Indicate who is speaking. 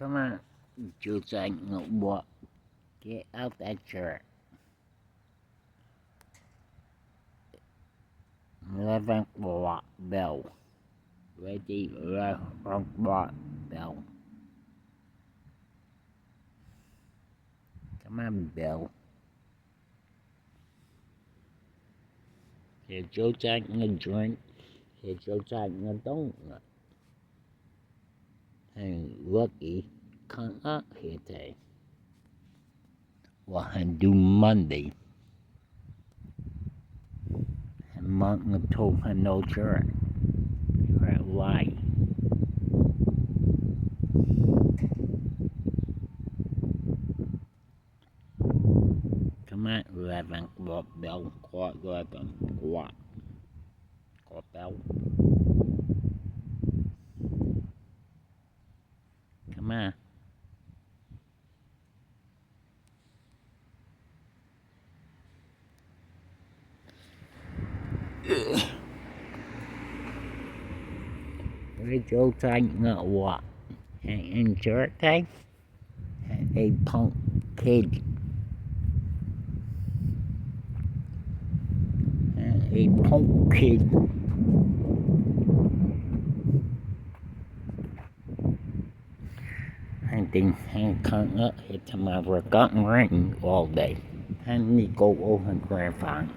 Speaker 1: Come on, Joseph, what? Get out that chair. 11 o'clock bell. Ready, 11 o'clock bell. Come on, Bill. Here's Joseph a drink. Here's Joseph a donut. And Lucky come up here today. What I do Monday. And Martin told her no jerk. Right, why? Come on, 11 o'clock bell. Clock 11 o'clock. Clock bell. Come on. Where's Joe talking about what? In church time? A punk kid. A punk kid. I think I come up here to my work, gotten rain all day. And we go over grandfather.